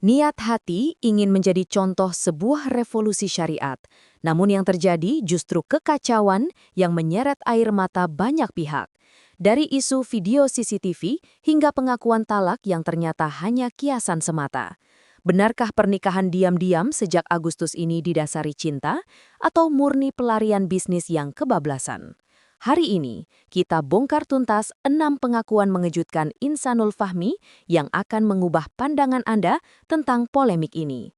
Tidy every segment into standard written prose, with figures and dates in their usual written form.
Niat hati ingin menjadi contoh sebuah revolusi syariat, namun yang terjadi justru kekacauan yang menyeret air mata banyak pihak. Dari isu video CCTV hingga pengakuan talak yang ternyata hanya kiasan semata. Benarkah pernikahan diam-diam sejak Agustus ini didasari cinta, atau murni pelarian bisnis yang kebablasan? Hari ini, kita bongkar tuntas 6 pengakuan mengejutkan Insanul Fahmi yang akan mengubah pandangan Anda tentang polemik ini.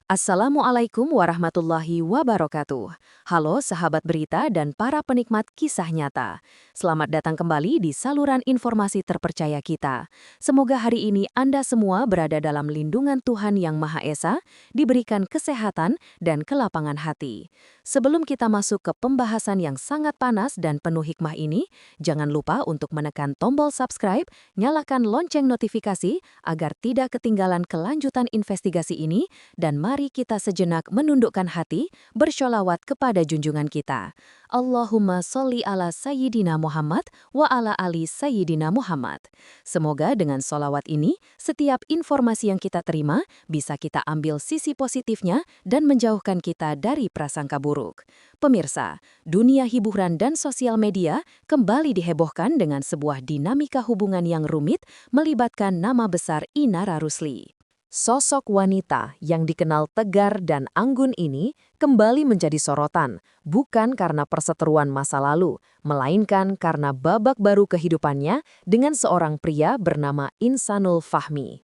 Assalamualaikum warahmatullahi wabarakatuh. Halo sahabat berita dan para penikmat kisah nyata. Selamat datang kembali di saluran informasi terpercaya kita. Semoga hari ini Anda semua berada dalam lindungan Tuhan Yang Maha Esa, diberikan kesehatan dan kelapangan hati. Sebelum kita masuk ke pembahasan yang sangat panas dan penuh hikmah ini, jangan lupa untuk menekan tombol subscribe, nyalakan lonceng notifikasi agar tidak ketinggalan kelanjutan investigasi ini, dan mari kita sejenak menundukkan hati, bersholawat kepada junjungan kita. Allahumma sholli ala Sayyidina Muhammad wa ala ali Sayyidina Muhammad. Semoga dengan sholawat ini, setiap informasi yang kita terima bisa kita ambil sisi positifnya dan menjauhkan kita dari prasangka buruk. Pemirsa, dunia hiburan dan sosial media kembali dihebohkan dengan sebuah dinamika hubungan yang rumit melibatkan nama besar Inara Rusli. Sosok wanita yang dikenal tegar dan anggun ini kembali menjadi sorotan, bukan karena perseteruan masa lalu, melainkan karena babak baru kehidupannya dengan seorang pria bernama Insanul Fahmi.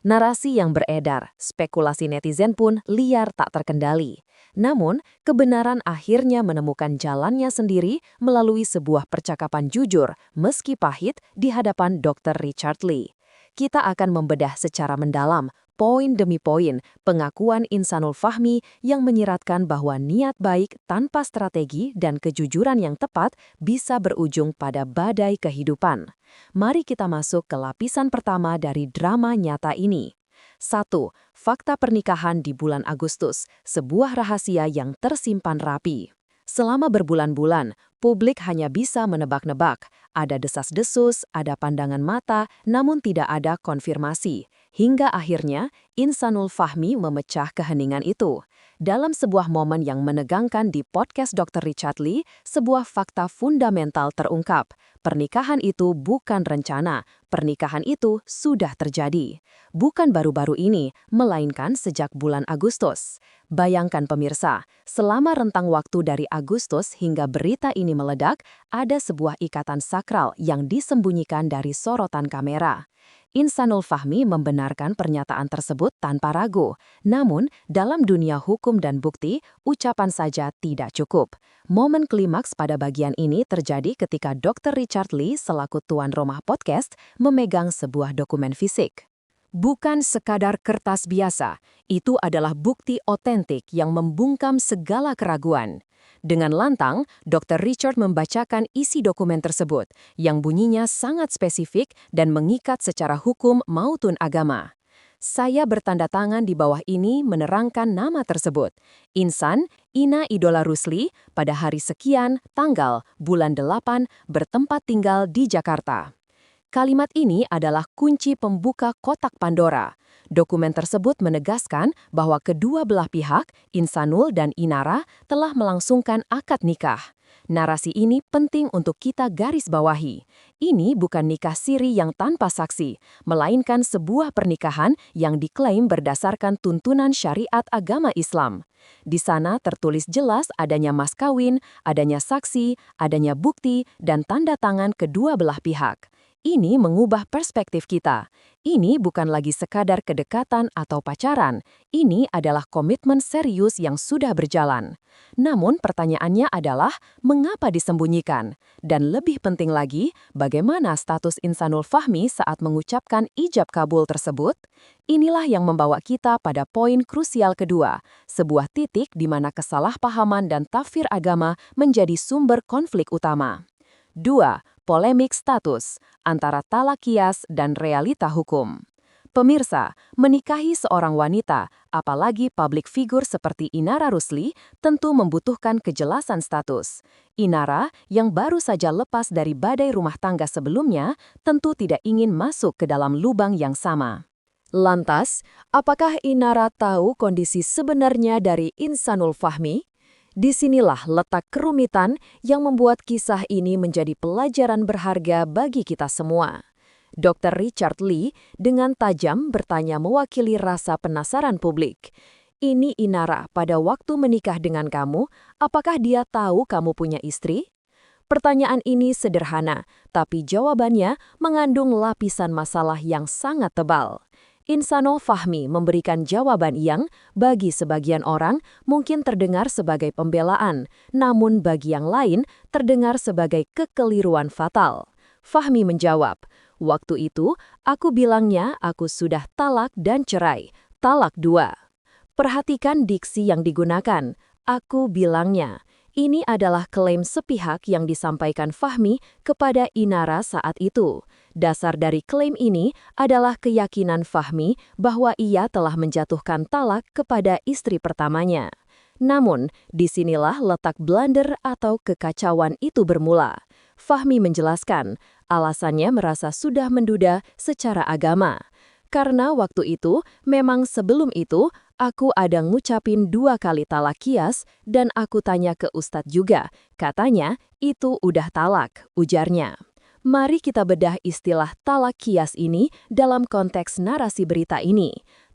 Narasi yang beredar, spekulasi netizen pun liar tak terkendali. Namun, kebenaran akhirnya menemukan jalannya sendiri melalui sebuah percakapan jujur, meski pahit, di hadapan Dr. Richard Lee. Kita akan membedah secara mendalam, poin demi poin, pengakuan Insanul Fahmi yang menyiratkan bahwa niat baik tanpa strategi dan kejujuran yang tepat bisa berujung pada badai kehidupan. Mari kita masuk ke lapisan pertama dari drama nyata ini. 1. Fakta pernikahan di bulan Agustus, sebuah rahasia yang tersimpan rapi. Selama berbulan-bulan, publik hanya bisa menebak-nebak. Ada desas-desus, ada pandangan mata, namun tidak ada konfirmasi. Hingga akhirnya, Insanul Fahmi memecah keheningan itu. Dalam sebuah momen yang menegangkan di podcast Dr. Richard Lee, sebuah fakta fundamental terungkap. Pernikahan itu bukan rencana, pernikahan itu sudah terjadi. Bukan baru-baru ini, melainkan sejak bulan Agustus. Bayangkan pemirsa, selama rentang waktu dari Agustus hingga berita ini meledak, ada sebuah ikatan sakral yang disembunyikan dari sorotan kamera. Insanul Fahmi membenarkan pernyataan tersebut tanpa ragu. Namun, dalam dunia hukum dan bukti, ucapan saja tidak cukup. Momen klimaks pada bagian ini terjadi ketika Dr. Richard Lee selaku tuan rumah podcast memegang sebuah dokumen fisik. Bukan sekadar kertas biasa, itu adalah bukti otentik yang membungkam segala keraguan. Dengan lantang, Dr. Richard membacakan isi dokumen tersebut, yang bunyinya sangat spesifik dan mengikat secara hukum maupun agama. Saya bertanda tangan di bawah ini menerangkan nama tersebut. Insan, Ina Idola Rusli, pada hari sekian, tanggal, bulan 8, bertempat tinggal di Jakarta. Kalimat ini adalah kunci pembuka kotak Pandora. Dokumen tersebut menegaskan bahwa kedua belah pihak, Insanul dan Inara, telah melangsungkan akad nikah. Narasi ini penting untuk kita garis bawahi. Ini bukan nikah siri yang tanpa saksi, melainkan sebuah pernikahan yang diklaim berdasarkan tuntunan syariat agama Islam. Di sana tertulis jelas adanya mas kawin, adanya saksi, adanya bukti, dan tanda tangan kedua belah pihak. Ini mengubah perspektif kita. Ini bukan lagi sekadar kedekatan atau pacaran. Ini adalah komitmen serius yang sudah berjalan. Namun pertanyaannya adalah, mengapa disembunyikan? Dan lebih penting lagi, bagaimana status Insanul Fahmi saat mengucapkan ijab kabul tersebut? Inilah yang membawa kita pada poin krusial kedua, sebuah titik di mana kesalahpahaman dan tafsir agama menjadi sumber konflik utama. 2. Polemik status antara talak kias dan realita hukum. Pemirsa, menikahi seorang wanita, apalagi publik figur seperti Inara Rusli, tentu membutuhkan kejelasan status. Inara, yang baru saja lepas dari badai rumah tangga sebelumnya, tentu tidak ingin masuk ke dalam lubang yang sama. Lantas, apakah Inara tahu kondisi sebenarnya dari Insanul Fahmi? Disinilah letak kerumitan yang membuat kisah ini menjadi pelajaran berharga bagi kita semua. Dr. Richard Lee dengan tajam bertanya mewakili rasa penasaran publik. Ini Inara pada waktu menikah dengan kamu, apakah dia tahu kamu punya istri? Pertanyaan ini sederhana, tapi jawabannya mengandung lapisan masalah yang sangat tebal. Insanul Fahmi memberikan jawaban yang, bagi sebagian orang, mungkin terdengar sebagai pembelaan, namun bagi yang lain terdengar sebagai kekeliruan fatal. Fahmi menjawab, "Waktu itu, aku bilangnya aku sudah talak dan cerai, talak 2. Perhatikan diksi yang digunakan, aku bilangnya. Ini adalah klaim sepihak yang disampaikan Fahmi kepada Inara saat itu. Dasar dari klaim ini adalah keyakinan Fahmi bahwa ia telah menjatuhkan talak kepada istri pertamanya. Namun, disinilah letak blunder atau kekacauan itu bermula. Fahmi menjelaskan, alasannya merasa sudah menduda secara agama. Karena waktu itu, memang sebelum itu, aku ada ngucapin 2 kali talak kias dan aku tanya ke Ustadz juga. Katanya, itu udah talak, ujarnya. Mari kita bedah istilah talak kias ini dalam konteks narasi berita ini.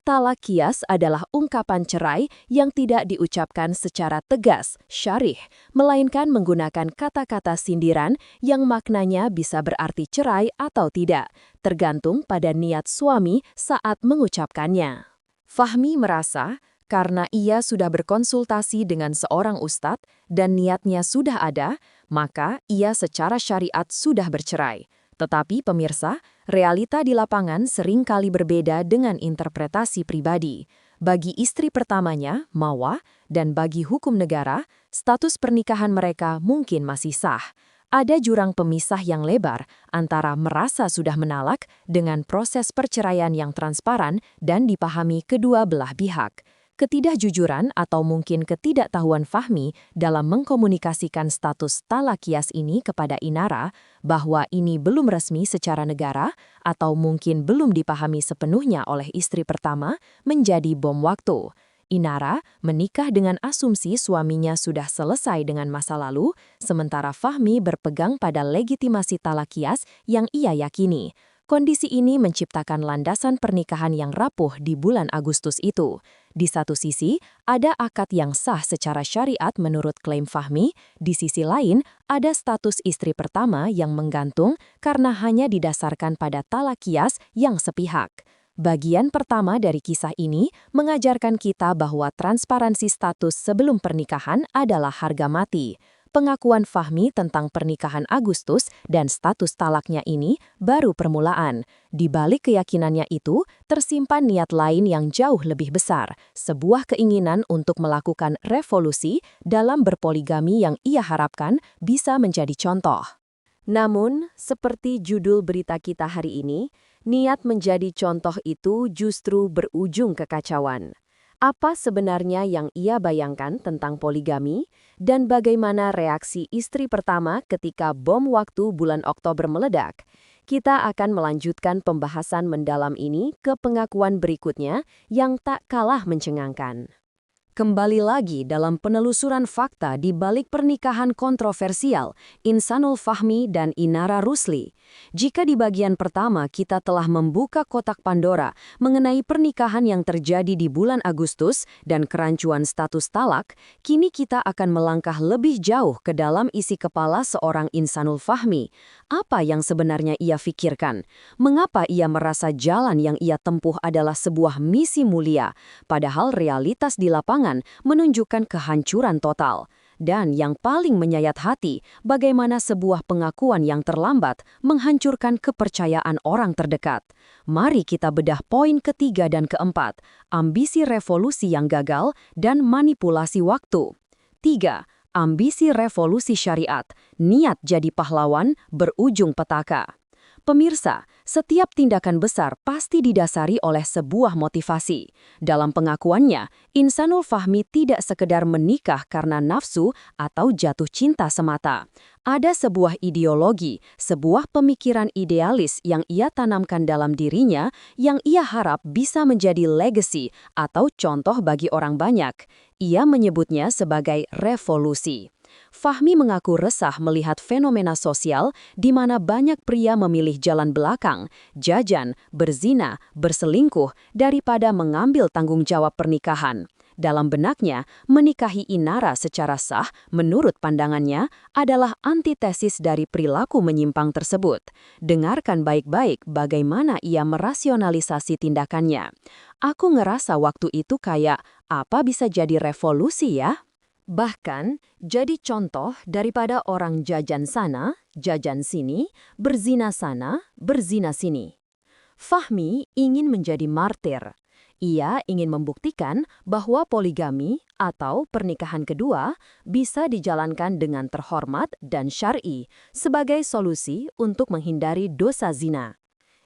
Talak kias adalah ungkapan cerai yang tidak diucapkan secara tegas, syarih, melainkan menggunakan kata-kata sindiran yang maknanya bisa berarti cerai atau tidak, tergantung pada niat suami saat mengucapkannya. Fahmi merasa, karena ia sudah berkonsultasi dengan seorang ustadz dan niatnya sudah ada, maka ia secara syariat sudah bercerai. Tetapi pemirsa, realita di lapangan sering kali berbeda dengan interpretasi pribadi. Bagi istri pertamanya, Mawa, dan bagi hukum negara, status pernikahan mereka mungkin masih sah. Ada jurang pemisah yang lebar antara merasa sudah menalak dengan proses perceraian yang transparan dan dipahami kedua belah pihak. Ketidakjujuran atau mungkin ketidaktahuan Fahmi dalam mengkomunikasikan status talak kias ini kepada Inara bahwa ini belum resmi secara negara atau mungkin belum dipahami sepenuhnya oleh istri pertama menjadi bom waktu. Inara menikah dengan asumsi suaminya sudah selesai dengan masa lalu, sementara Fahmi berpegang pada legitimasi talak kias yang ia yakini. Kondisi ini menciptakan landasan pernikahan yang rapuh di bulan Agustus itu. Di satu sisi, ada akad yang sah secara syariat menurut klaim Fahmi, di sisi lain, ada status istri pertama yang menggantung karena hanya didasarkan pada talak kias yang sepihak. Bagian pertama dari kisah ini mengajarkan kita bahwa transparansi status sebelum pernikahan adalah harga mati. Pengakuan Fahmi tentang pernikahan Agustus dan status talaknya ini baru permulaan. Di balik keyakinannya itu, tersimpan niat lain yang jauh lebih besar, sebuah keinginan untuk melakukan revolusi dalam berpoligami yang ia harapkan bisa menjadi contoh. Namun, seperti judul berita kita hari ini, niat menjadi contoh itu justru berujung kekacauan. Apa sebenarnya yang ia bayangkan tentang poligami, dan bagaimana reaksi istri pertama ketika bom waktu bulan Oktober meledak? Kita akan melanjutkan pembahasan mendalam ini ke pengakuan berikutnya yang tak kalah mencengangkan. Kembali lagi dalam penelusuran fakta di balik pernikahan kontroversial Insanul Fahmi dan Inara Rusli. Jika di bagian pertama kita telah membuka kotak Pandora mengenai pernikahan yang terjadi di bulan Agustus dan kerancuan status talak, kini kita akan melangkah lebih jauh ke dalam isi kepala seorang Insanul Fahmi. Apa yang sebenarnya ia pikirkan? Mengapa ia merasa jalan yang ia tempuh adalah sebuah misi mulia, padahal realitas di lapangan menunjukkan kehancuran total. Dan yang paling menyayat hati, bagaimana sebuah pengakuan yang terlambat menghancurkan kepercayaan orang terdekat. Mari kita bedah poin ketiga dan keempat, ambisi revolusi yang gagal dan manipulasi waktu. 3. Ambisi revolusi syariat, niat jadi pahlawan berujung petaka. Pemirsa, setiap tindakan besar pasti didasari oleh sebuah motivasi. Dalam pengakuannya, Insanul Fahmi tidak sekedar menikah karena nafsu atau jatuh cinta semata. Ada sebuah ideologi, sebuah pemikiran idealis yang ia tanamkan dalam dirinya yang ia harap bisa menjadi legacy atau contoh bagi orang banyak. Ia menyebutnya sebagai revolusi. Fahmi mengaku resah melihat fenomena sosial di mana banyak pria memilih jalan belakang, jajan, berzina, berselingkuh daripada mengambil tanggung jawab pernikahan. Dalam benaknya, menikahi Inara secara sah, menurut pandangannya, adalah antitesis dari perilaku menyimpang tersebut. Dengarkan baik-baik bagaimana ia merasionalisasi tindakannya. Aku ngerasa waktu itu kayak, apa bisa jadi revolusi ya? Bahkan, jadi contoh daripada orang jajan sana, jajan sini, berzina sana, berzina sini. Fahmi ingin menjadi martir. Ia ingin membuktikan bahwa poligami atau pernikahan kedua bisa dijalankan dengan terhormat dan syar'i sebagai solusi untuk menghindari dosa zina.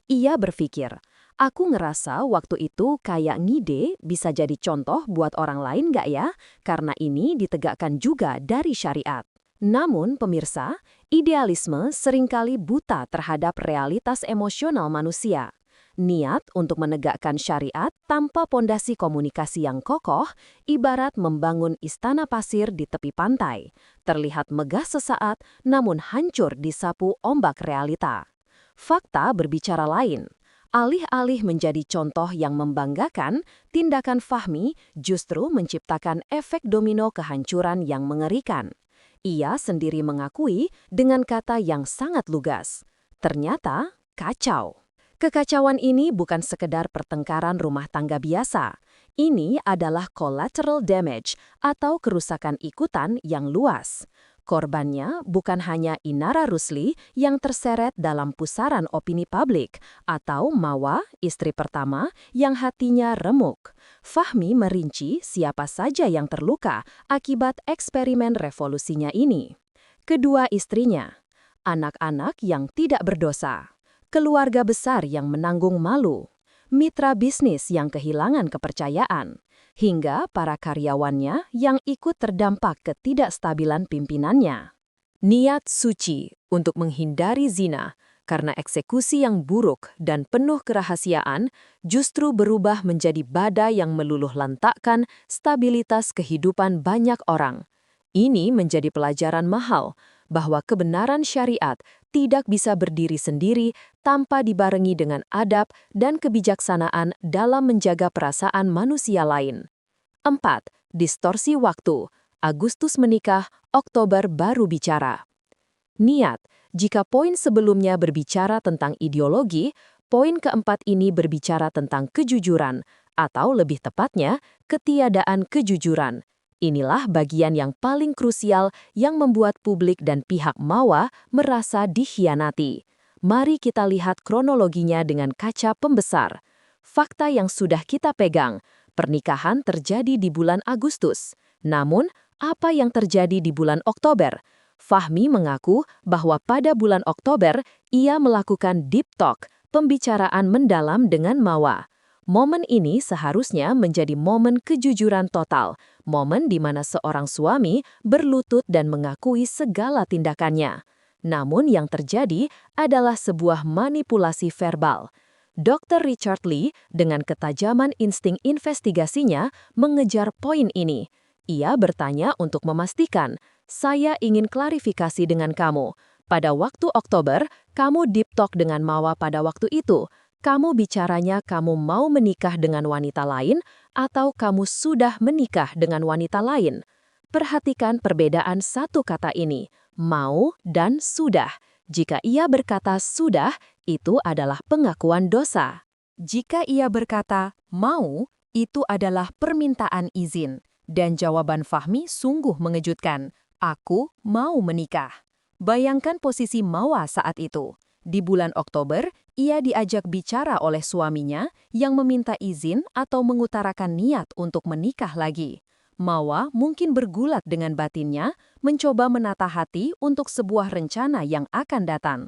Ia berpikir, aku ngerasa waktu itu kayak ngide bisa jadi contoh buat orang lain nggak ya? Karena ini ditegakkan juga dari syariat. Namun, pemirsa, idealisme seringkali buta terhadap realitas emosional manusia. Niat untuk menegakkan syariat tanpa pondasi komunikasi yang kokoh, ibarat membangun istana pasir di tepi pantai. Terlihat megah sesaat, namun hancur disapu ombak realita. Fakta berbicara lain. Alih-alih menjadi contoh yang membanggakan, tindakan Fahmi justru menciptakan efek domino kehancuran yang mengerikan. Ia sendiri mengakui dengan kata yang sangat lugas. Ternyata, kacau. Kekacauan ini bukan sekedar pertengkaran rumah tangga biasa. Ini adalah collateral damage atau kerusakan ikutan yang luas. Korbannya bukan hanya Inara Rusli yang terseret dalam pusaran opini publik, atau Mawa, istri pertama, yang hatinya remuk. Fahmi merinci siapa saja yang terluka akibat eksperimen revolusinya ini. Kedua istrinya, anak-anak yang tidak berdosa, keluarga besar yang menanggung malu, mitra bisnis yang kehilangan kepercayaan, hingga para karyawannya yang ikut terdampak ketidakstabilan pimpinannya. Niat suci untuk menghindari zina karena eksekusi yang buruk dan penuh kerahasiaan justru berubah menjadi badai yang meluluh lantakkan stabilitas kehidupan banyak orang. Ini menjadi pelajaran mahal bahwa kebenaran syariat tidak bisa berdiri sendiri tanpa dibarengi dengan adab dan kebijaksanaan dalam menjaga perasaan manusia lain. 4. Distorsi waktu. Agustus menikah, Oktober baru bicara. Niat. Jika poin sebelumnya berbicara tentang ideologi, poin keempat ini berbicara tentang kejujuran, atau lebih tepatnya, ketiadaan kejujuran. Inilah bagian yang paling krusial yang membuat publik dan pihak Mawa merasa dikhianati. Mari kita lihat kronologinya dengan kaca pembesar. Fakta yang sudah kita pegang, pernikahan terjadi di bulan Agustus. Namun, apa yang terjadi di bulan Oktober? Fahmi mengaku bahwa pada bulan Oktober, ia melakukan deep talk, pembicaraan mendalam dengan Mawa. Momen ini seharusnya menjadi momen kejujuran total, momen di mana seorang suami berlutut dan mengakui segala tindakannya. Namun yang terjadi adalah sebuah manipulasi verbal. Dr. Richard Lee dengan ketajaman insting investigasinya mengejar poin ini. Ia bertanya untuk memastikan, saya ingin klarifikasi dengan kamu. Pada waktu Oktober, kamu deep talk dengan Mawa pada waktu itu. Kamu bicaranya kamu mau menikah dengan wanita lain atau kamu sudah menikah dengan wanita lain. Perhatikan perbedaan satu kata ini, mau dan sudah. Jika ia berkata sudah, itu adalah pengakuan dosa. Jika ia berkata mau, itu adalah permintaan izin. Dan jawaban Fahmi sungguh mengejutkan, aku mau menikah. Bayangkan posisi Mawa saat itu. Di bulan Oktober, ia diajak bicara oleh suaminya yang meminta izin atau mengutarakan niat untuk menikah lagi. Mawa mungkin bergulat dengan batinnya, mencoba menata hati untuk sebuah rencana yang akan datang.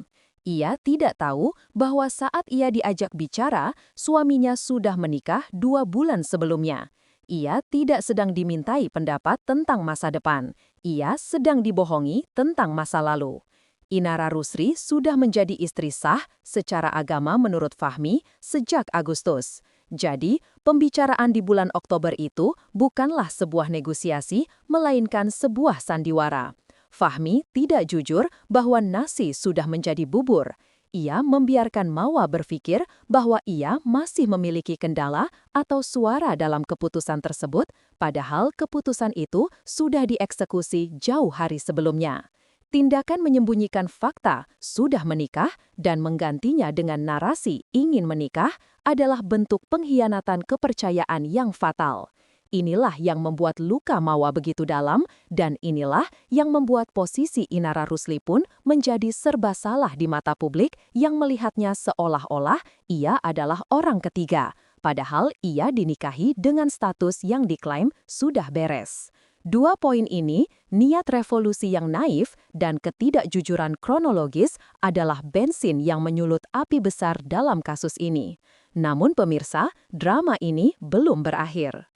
Ia tidak tahu bahwa saat ia diajak bicara, suaminya sudah menikah 2 bulan sebelumnya. Ia tidak sedang dimintai pendapat tentang masa depan. Ia sedang dibohongi tentang masa lalu. Inara Rusli sudah menjadi istri sah secara agama menurut Fahmi sejak Agustus. Jadi, pembicaraan di bulan Oktober itu bukanlah sebuah negosiasi, melainkan sebuah sandiwara. Fahmi tidak jujur bahwa nasi sudah menjadi bubur. Ia membiarkan Mawa berpikir bahwa ia masih memiliki kendala atau suara dalam keputusan tersebut, padahal keputusan itu sudah dieksekusi jauh hari sebelumnya. Tindakan menyembunyikan fakta sudah menikah dan menggantinya dengan narasi ingin menikah adalah bentuk pengkhianatan kepercayaan yang fatal. Inilah yang membuat luka Mawa begitu dalam, dan inilah yang membuat posisi Inara Rusli pun menjadi serba salah di mata publik yang melihatnya seolah-olah ia adalah orang ketiga, padahal ia dinikahi dengan status yang diklaim sudah beres. 2 poin ini, niat revolusi yang naif dan ketidakjujuran kronologis adalah bensin yang menyulut api besar dalam kasus ini. Namun pemirsa, drama ini belum berakhir.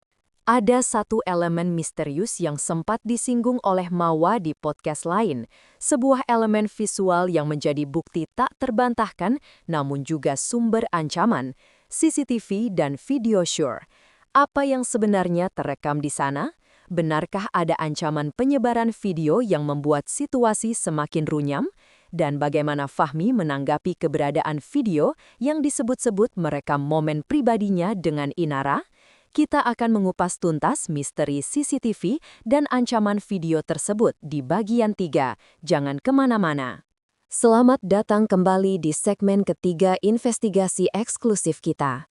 Ada satu elemen misterius yang sempat disinggung oleh Mawa di podcast lain, sebuah elemen visual yang menjadi bukti tak terbantahkan namun juga sumber ancaman, CCTV dan video sure. Apa yang sebenarnya terekam di sana? Benarkah ada ancaman penyebaran video yang membuat situasi semakin runyam? Dan bagaimana Fahmi menanggapi keberadaan video yang disebut-sebut merekam momen pribadinya dengan Inara? Kita akan mengupas tuntas misteri CCTV dan ancaman video tersebut di bagian 3. Jangan kemana-mana. Selamat datang kembali di segmen ketiga investigasi eksklusif kita.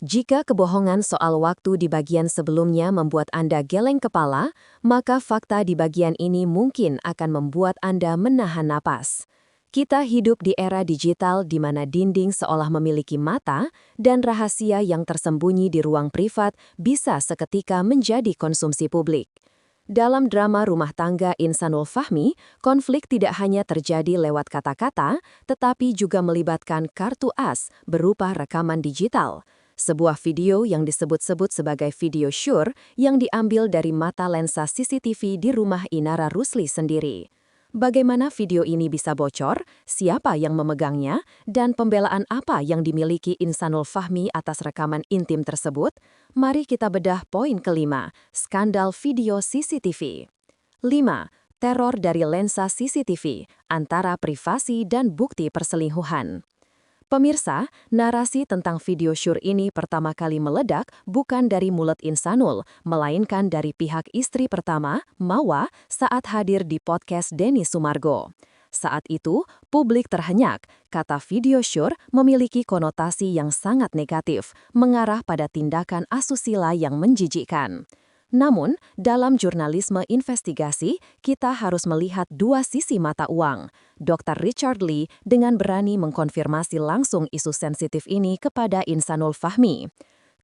Jika kebohongan soal waktu di bagian sebelumnya membuat Anda geleng kepala, maka fakta di bagian ini mungkin akan membuat Anda menahan napas. Kita hidup di era digital di mana dinding seolah memiliki mata dan rahasia yang tersembunyi di ruang privat bisa seketika menjadi konsumsi publik. Dalam drama rumah tangga Insanul Fahmi, konflik tidak hanya terjadi lewat kata-kata, tetapi juga melibatkan kartu as berupa rekaman digital. Sebuah video yang disebut-sebut sebagai video sure yang diambil dari mata lensa CCTV di rumah Inara Rusli sendiri. Bagaimana video ini bisa bocor, siapa yang memegangnya, dan pembelaan apa yang dimiliki Insanul Fahmi atas rekaman intim tersebut? Mari kita bedah poin kelima, skandal video CCTV. 5. Teror dari lensa CCTV, antara privasi dan bukti perselingkuhan. Pemirsa, narasi tentang video sure ini pertama kali meledak bukan dari mulut Insanul, melainkan dari pihak istri pertama, Mawa, saat hadir di podcast Denny Sumargo. Saat itu, publik terhenyak, kata video sure memiliki konotasi yang sangat negatif, mengarah pada tindakan asusila yang menjijikkan. Namun, dalam jurnalisme investigasi, kita harus melihat dua sisi mata uang. Dr. Richard Lee dengan berani mengkonfirmasi langsung isu sensitif ini kepada Insanul Fahmi.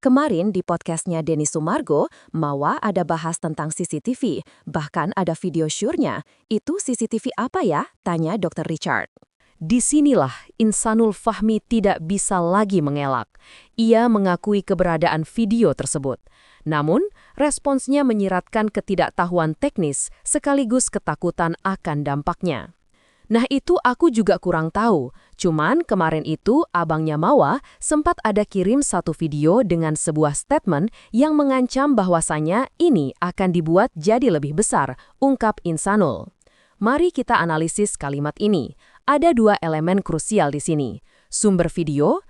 Kemarin di podcastnya Denny Sumargo, Mawa ada bahas tentang CCTV, bahkan ada video sure-nya. Itu CCTV apa ya? Tanya Dr. Richard. Disinilah Insanul Fahmi tidak bisa lagi mengelak. Ia mengakui keberadaan video tersebut. Namun, responsnya menyiratkan ketidaktahuan teknis sekaligus ketakutan akan dampaknya. Nah itu aku juga kurang tahu, cuman kemarin itu abangnya Mawa sempat ada kirim satu video dengan sebuah statement yang mengancam bahwasanya ini akan dibuat jadi lebih besar, ungkap Insanul. Mari kita analisis kalimat ini. Ada dua elemen krusial di sini. Sumber video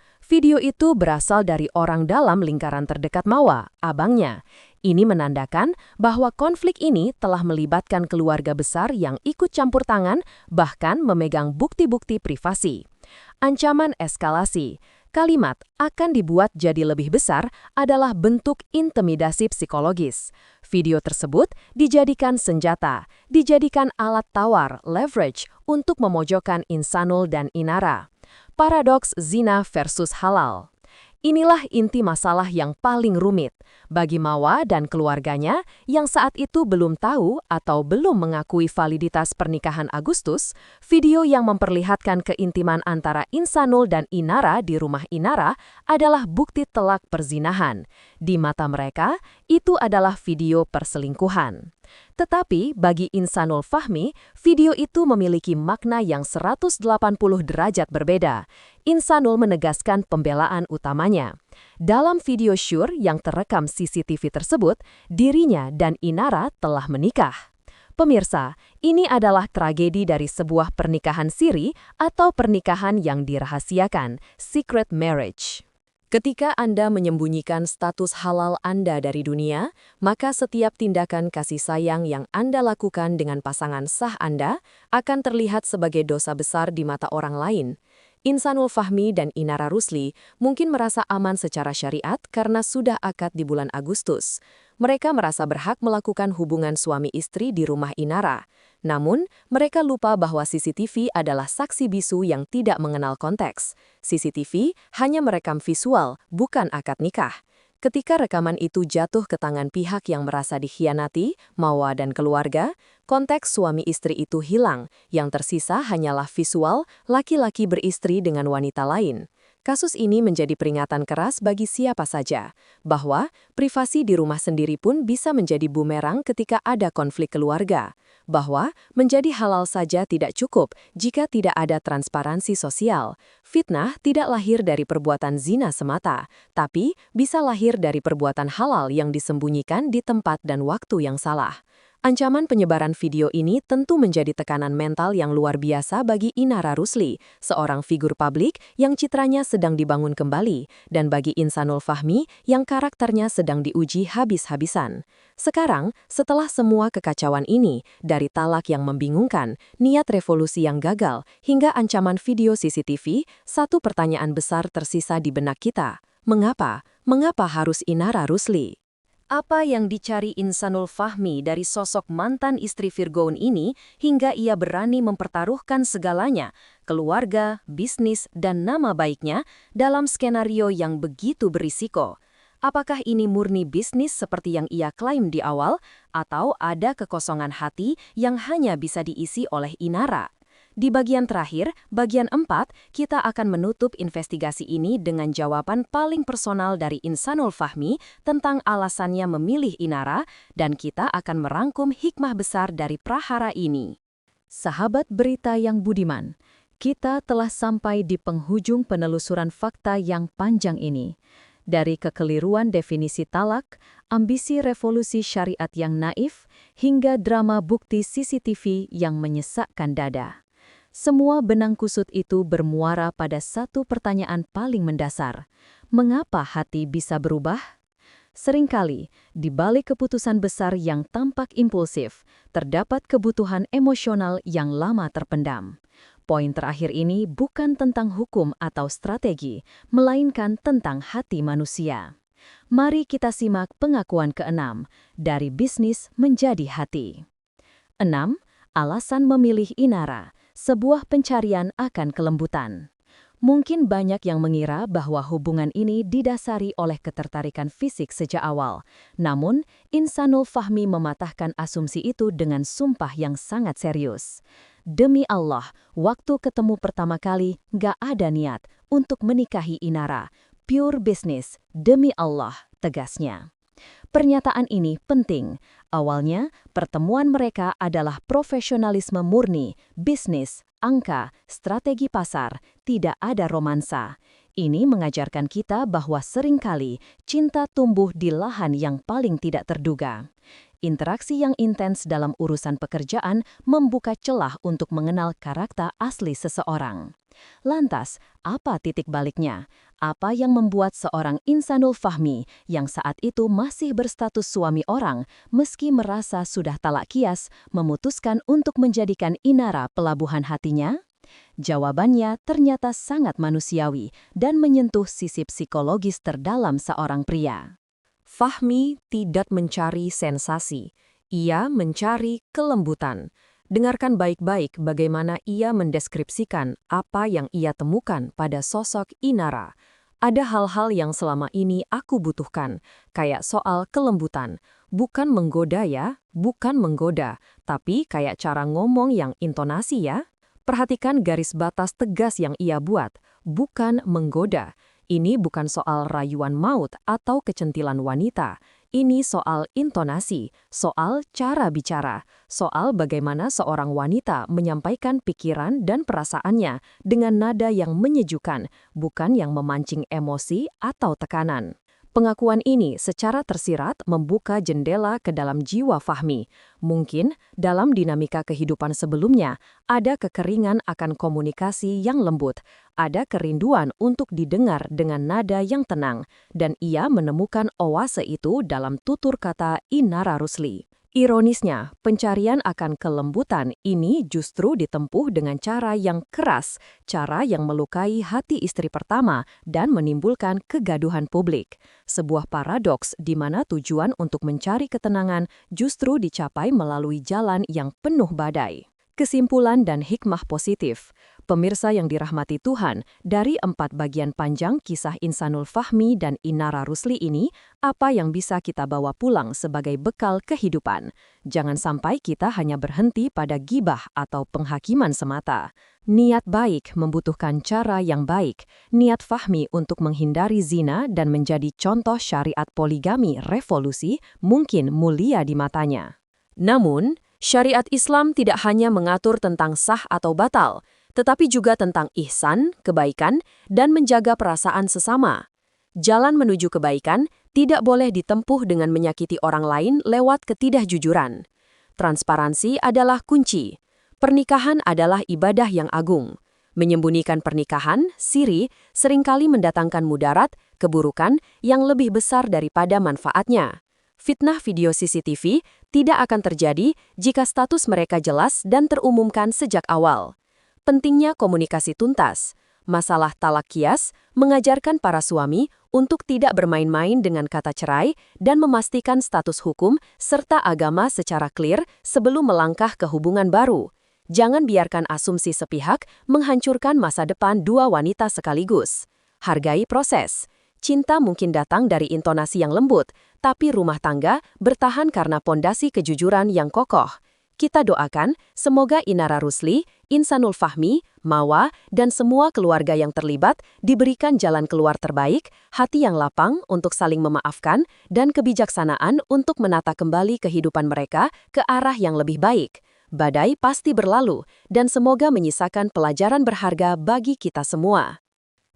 itu berasal dari orang dalam lingkaran terdekat Mawa, abangnya. Ini menandakan bahwa konflik ini telah melibatkan keluarga besar yang ikut campur tangan, bahkan memegang bukti-bukti privasi. Ancaman eskalasi. Kalimat akan dibuat jadi lebih besar adalah bentuk intimidasi psikologis. Video tersebut dijadikan senjata, dijadikan alat tawar, leverage, untuk memojokkan Insanul dan Inara. Paradoks zina versus halal. Inilah inti masalah yang paling rumit bagi Mawa dan keluarganya yang saat itu belum tahu atau belum mengakui validitas pernikahan Agustus. Video yang memperlihatkan keintiman antara Insanul dan Inara di rumah Inara adalah bukti telak perzinahan. Di mata mereka, itu adalah video perselingkuhan. Tetapi bagi Insanul Fahmi, video itu memiliki makna yang 180 derajat berbeda. Insanul menegaskan pembelaan utamanya. Dalam video syur yang terekam CCTV tersebut, dirinya dan Inara telah menikah. Pemirsa, ini adalah tragedi dari sebuah pernikahan siri atau pernikahan yang dirahasiakan, secret marriage. Ketika Anda menyembunyikan status halal Anda dari dunia, maka setiap tindakan kasih sayang yang Anda lakukan dengan pasangan sah Anda akan terlihat sebagai dosa besar di mata orang lain. Insanul Fahmi dan Inara Rusli mungkin merasa aman secara syariat karena sudah akad di bulan Agustus. Mereka merasa berhak melakukan hubungan suami istri di rumah Inara. Namun, mereka lupa bahwa CCTV adalah saksi bisu yang tidak mengenal konteks. CCTV hanya merekam visual, bukan akad nikah. Ketika rekaman itu jatuh ke tangan pihak yang merasa dikhianati, Mawa dan keluarga, konteks suami istri itu hilang. Yang tersisa hanyalah visual laki-laki beristri dengan wanita lain. Kasus ini menjadi peringatan keras bagi siapa saja, bahwa privasi di rumah sendiri pun bisa menjadi bumerang ketika ada konflik keluarga, bahwa menjadi halal saja tidak cukup jika tidak ada transparansi sosial. Fitnah tidak lahir dari perbuatan zina semata, tapi bisa lahir dari perbuatan halal yang disembunyikan di tempat dan waktu yang salah. Ancaman penyebaran video ini tentu menjadi tekanan mental yang luar biasa bagi Inara Rusli, seorang figur publik yang citranya sedang dibangun kembali, dan bagi Insanul Fahmi yang karakternya sedang diuji habis-habisan. Sekarang, setelah semua kekacauan ini, dari talak yang membingungkan, niat revolusi yang gagal, hingga ancaman video CCTV, satu pertanyaan besar tersisa di benak kita. Mengapa? Mengapa harus Inara Rusli? Apa yang dicari Insanul Fahmi dari sosok mantan istri Virgoun ini hingga ia berani mempertaruhkan segalanya, keluarga, bisnis, dan nama baiknya dalam skenario yang begitu berisiko? Apakah ini murni bisnis seperti yang ia klaim di awal, atau ada kekosongan hati yang hanya bisa diisi oleh Inara? Di bagian terakhir, bagian 4, kita akan menutup investigasi ini dengan jawaban paling personal dari Insanul Fahmi tentang alasannya memilih Inara, dan kita akan merangkum hikmah besar dari prahara ini. Sahabat berita yang budiman, kita telah sampai di penghujung penelusuran fakta yang panjang ini. Dari kekeliruan definisi talak, ambisi revolusi syariat yang naif, hingga drama bukti CCTV yang menyesakkan dada. Semua benang kusut itu bermuara pada satu pertanyaan paling mendasar. Mengapa hati bisa berubah? Seringkali, di balik keputusan besar yang tampak impulsif, terdapat kebutuhan emosional yang lama terpendam. Poin terakhir ini bukan tentang hukum atau strategi, melainkan tentang hati manusia. Mari kita simak pengakuan ke-6, dari bisnis menjadi hati. 6. Alasan memilih Inara. Sebuah pencarian akan kelembutan. Mungkin banyak yang mengira bahwa hubungan ini didasari oleh ketertarikan fisik sejak awal. Namun, Insanul Fahmi mematahkan asumsi itu dengan sumpah yang sangat serius. Demi Allah, waktu ketemu pertama kali, gak ada niat untuk menikahi Inara. Pure business, demi Allah, tegasnya. Pernyataan ini penting. Awalnya, pertemuan mereka adalah profesionalisme murni, bisnis, angka, strategi pasar, tidak ada romansa. Ini mengajarkan kita bahwa seringkali cinta tumbuh di lahan yang paling tidak terduga. Interaksi yang intens dalam urusan pekerjaan membuka celah untuk mengenal karakter asli seseorang. Lantas, apa titik baliknya? Apa yang membuat seorang Insanul Fahmi yang saat itu masih berstatus suami orang, meski merasa sudah talak kias, memutuskan untuk menjadikan Inara pelabuhan hatinya? Jawabannya ternyata sangat manusiawi dan menyentuh sisi psikologis terdalam seorang pria. Fahmi tidak mencari sensasi, ia mencari kelembutan. Dengarkan baik-baik bagaimana ia mendeskripsikan apa yang ia temukan pada sosok Inara. Ada hal-hal yang selama ini aku butuhkan, kayak soal kelembutan. Bukan menggoda ya, bukan menggoda, tapi kayak cara ngomong yang intonasi ya. Perhatikan garis batas tegas yang ia buat, bukan menggoda. Ini bukan soal rayuan maut atau kecentilan wanita. Ini soal intonasi, soal cara bicara, soal bagaimana seorang wanita menyampaikan pikiran dan perasaannya dengan nada yang menyejukkan, bukan yang memancing emosi atau tekanan. Pengakuan ini secara tersirat membuka jendela ke dalam jiwa Fahmi. Mungkin dalam dinamika kehidupan sebelumnya ada kekeringan akan komunikasi yang lembut, ada kerinduan untuk didengar dengan nada yang tenang, dan ia menemukan oase itu dalam tutur kata Inara Rusli. Ironisnya, pencarian akan kelembutan ini justru ditempuh dengan cara yang keras, cara yang melukai hati istri pertama dan menimbulkan kegaduhan publik. Sebuah paradoks di mana tujuan untuk mencari ketenangan justru dicapai melalui jalan yang penuh badai. Kesimpulan dan hikmah positif. Pemirsa yang dirahmati Tuhan, dari 4 bagian panjang kisah Insanul Fahmi dan Inara Rusli ini, apa yang bisa kita bawa pulang sebagai bekal kehidupan? Jangan sampai kita hanya berhenti pada gibah atau penghakiman semata. Niat baik membutuhkan cara yang baik. Niat Fahmi untuk menghindari zina dan menjadi contoh syariat poligami revolusi mungkin mulia di matanya. Namun, syariat Islam tidak hanya mengatur tentang sah atau batal, tetapi juga tentang ihsan, kebaikan, dan menjaga perasaan sesama. Jalan menuju kebaikan tidak boleh ditempuh dengan menyakiti orang lain lewat ketidakjujuran. Transparansi adalah kunci. Pernikahan adalah ibadah yang agung. Menyembunyikan pernikahan, siri, seringkali mendatangkan mudarat, keburukan yang lebih besar daripada manfaatnya. Fitnah video CCTV tidak akan terjadi jika status mereka jelas dan terumumkan sejak awal. Pentingnya komunikasi tuntas. Masalah talak kias mengajarkan para suami untuk tidak bermain-main dengan kata cerai dan memastikan status hukum serta agama secara clear sebelum melangkah ke hubungan baru. Jangan biarkan asumsi sepihak menghancurkan masa depan dua wanita sekaligus. Hargai proses. Cinta mungkin datang dari intonasi yang lembut, tapi rumah tangga bertahan karena pondasi kejujuran yang kokoh. Kita doakan semoga Inara Rusli, Insanul Fahmi, Mawa, dan semua keluarga yang terlibat diberikan jalan keluar terbaik, hati yang lapang untuk saling memaafkan, dan kebijaksanaan untuk menata kembali kehidupan mereka ke arah yang lebih baik. Badai pasti berlalu, dan semoga menyisakan pelajaran berharga bagi kita semua.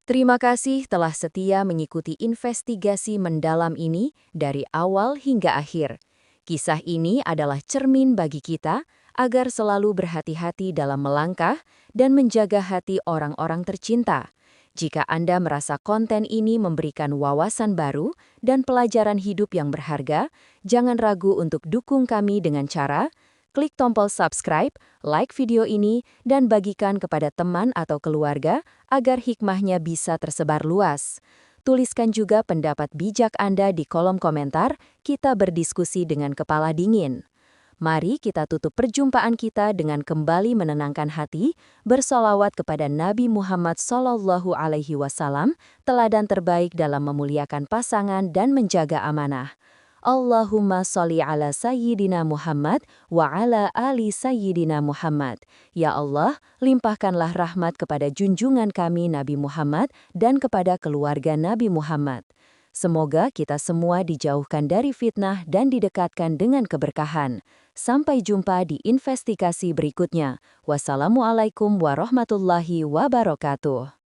Terima kasih telah setia mengikuti investigasi mendalam ini dari awal hingga akhir. Kisah ini adalah cermin bagi kita agar selalu berhati-hati dalam melangkah dan menjaga hati orang-orang tercinta. Jika Anda merasa konten ini memberikan wawasan baru dan pelajaran hidup yang berharga, jangan ragu untuk dukung kami dengan cara klik tombol subscribe, like video ini, dan bagikan kepada teman atau keluarga agar hikmahnya bisa tersebar luas. Tuliskan juga pendapat bijak Anda di kolom komentar, kita berdiskusi dengan kepala dingin. Mari kita tutup perjumpaan kita dengan kembali menenangkan hati, bersolawat kepada Nabi Muhammad SAW, teladan terbaik dalam memuliakan pasangan dan menjaga amanah. Allahumma sholli ala Sayyidina Muhammad wa ala ali Sayyidina Muhammad. Ya Allah, limpahkanlah rahmat kepada junjungan kami Nabi Muhammad dan kepada keluarga Nabi Muhammad. Semoga kita semua dijauhkan dari fitnah dan didekatkan dengan keberkahan. Sampai jumpa di investigasi berikutnya. Wassalamualaikum warahmatullahi wabarakatuh.